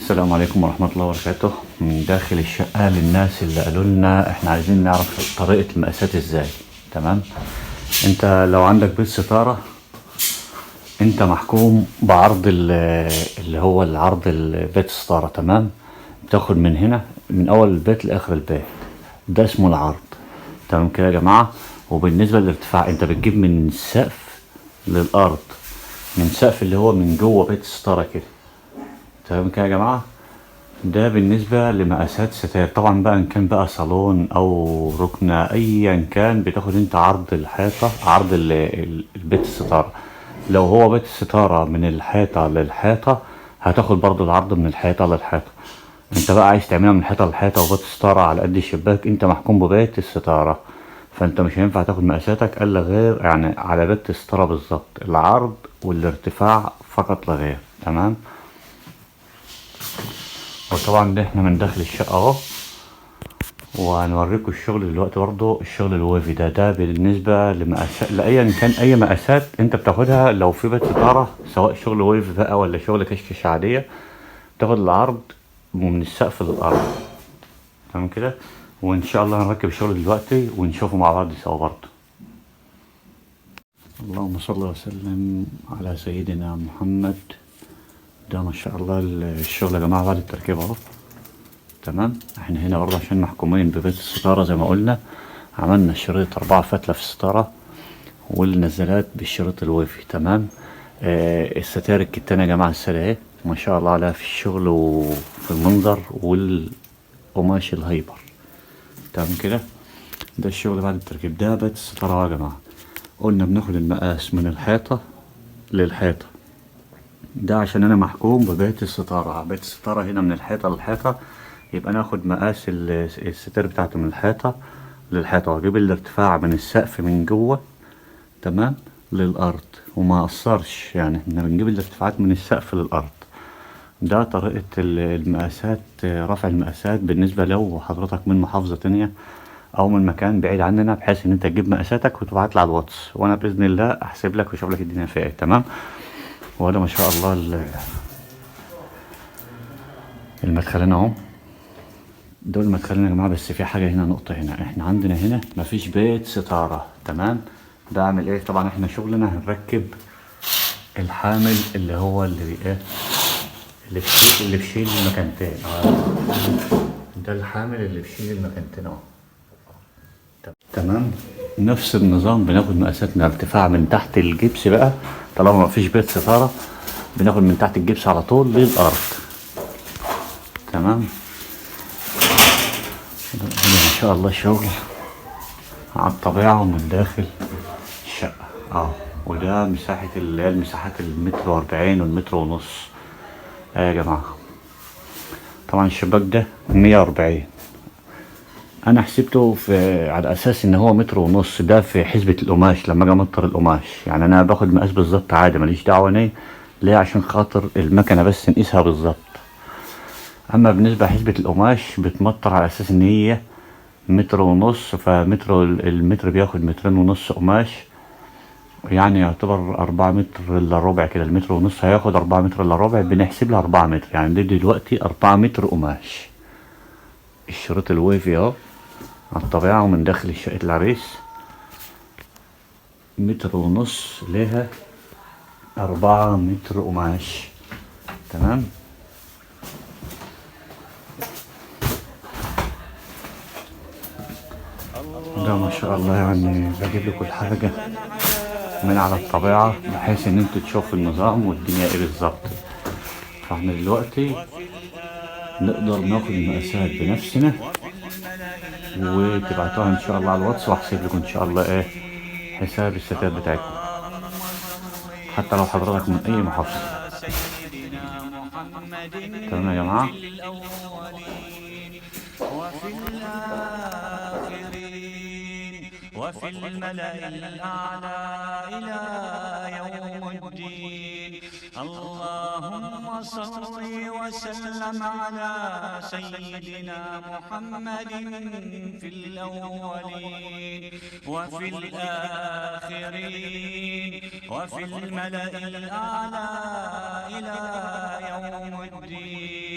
السلام عليكم ورحمة الله وبركاته. من داخل الشقة للناس اللي قالوا لنا احنا عايزين نعرف طريقة المقاسات ازاي. تمام. انت لو عندك بيت ستارة انت محكوم بعرض اللي هو العرض البيت الستارة. تمام. بتاخد من هنا من اول البيت لاخر البيت، ده اسمه العرض. تمام كده يا جماعة. وبالنسبة للارتفاع انت بتجيب من السقف للارض، من سقف اللي هو من جوه بيت الستارة كده. تمام كده يا جماعة. ده بالنسبة لمقاسات ستاير. طبعا بقى ان كان بقى صالون او ركنة ايا كان بتاخد انت عرض الحيطة، عرض البيت الستارة. لو هو بيت الستارة من الحيطة للحيطة هتاخد برضو العرض من الحيطة للحيطة. انت بقى عايز تعملها من الحيطة للحيطة وبيت الستارة على قد الشباك، انت محكوم ببيت الستارة. فانت مش هينفع تاخد مقاساتك الا غير يعني على بيت الستارة بالظبط، العرض والارتفاع فقط لا غير. تمام. وطبعا ده احنا من داخل الشقة اهو، وهنوريكم الشغل دلوقتي برضو. الشغل الوافي ده بالنسبة لمقاسات لأيا كان أي مقاسات أنت بتاخدها. لو في بيت ستارة سواء شغل ويف بقى ولا شغل كشكش عادية، تاخد العرض من السقف للأرض. تمام كده. وإن شاء الله هنركب الشغل دلوقتي ونشوفه مع بعض سوا برضو. اللهم صل وسلم على سيدنا محمد. ده ما شاء الله الشغل يا جماعة بعد التركيب اهو. تمام. احنا هنا برضه عشان محكومين ببيت الستارة زي ما قلنا، عملنا شريط 4 فتلة في الستارة والنزلات بالشريط الويفي. تمام. الستائر الكتانة يا جماعة السادة اهي ما شاء الله عليها في الشغل وفي المنظر والقماش الهايبر. تمام كده. ده الشغل بعد التركيب. ده بيت الستارة اهو يا جماعة. قلنا بناخد المقاس من الحيطة للحيطة، ده عشان انا محكوم ببيت الستارة. بيت الستارة هنا من الحيطة للحيطة، يبقى ناخد مقاس الستار بتاعته من الحيطة للحيطة، واجيب الارتفاع من السقف من جوه تمام للأرض، وما أقصرش. يعني احنا بنجيب الارتفاعات من السقف للأرض. ده طريقة المقاسات، رفع المقاسات بالنسبة لو حضرتك من محافظة تانية أو من مكان بعيد عننا، بحيث إن أنت تجيب مقاساتك وتبعتلي على الواتس، وأنا بإذن الله أحسب لك وأشوف لك الدنيا فيها إيه. تمام. وده ما شاء الله المدخلين اهو. دول مدخلين يا جماعه. بس في حاجه هنا، نقطه هنا، احنا عندنا هنا مفيش بيت ستاره. تمام. بعمل ايه؟ طبعا احنا شغلنا هنركب الحامل اللي هو اللي ايه، اللي بيشيل المكانتين. ده الحامل اللي بيشيل المكانتين اهو. تمام. نفس النظام بناخد مقاساتنا ارتفاع من تحت الجبس بقى، طالما مفيش بيت ستاره بناخد من تحت الجبس على طول للارض. تمام. ما شاء الله شغل على الطبيعة ومن داخل الشقة وده مساحة اللي هي المساحات المتر واربعين والمتر ونص يا جماعة. طبعا الشباك ده 140، انا حسبته في على اساس ان هو متر ونص. ده في حسبة القماش لما اجي امطر القماش، يعني انا باخد مقاس بالظبط عادي ماليش دعوة ليه عشان خاطر المكنة بس نقيسها بالظبط. اما بالنسبة لحسبة القماش بتمطر على اساس ان هي متر ونص، فمتر المتر بياخد مترين ونص قماش، يعني يعتبر 4 متر الا ربع كده. المتر ونص هياخد 4 متر الا ربع، بنحسب له 4 متر، يعني دي دلوقتي 4 متر قماش. الشريط الويفي اهو على الطبيعة ومن داخل شقة العريس، متر ونص ليها 4 متر قماش. تمام. ده ما شاء الله يعني بجيب لكم الحاجة من على الطبيعة بحيث ان انتوا تشوفوا النظام والدنيا ايه بالظبط. فاحنا دلوقتي نقدر ناخد المقاسات بنفسنا وتبعتوها ان شاء الله على الواتس، واحسب لكم ان شاء الله ايه حساب الستات بتاعتكم، حتى لو حضرتك من اي محافظة. تمام يا جماعة. وفي الآخرين وفي الملأ الأعلى إلى يوم الدين. اللهم صل وسلم على سيدنا محمد في الأولين وفي الآخرين وفي الملأ الأعلى إلى يوم الدين.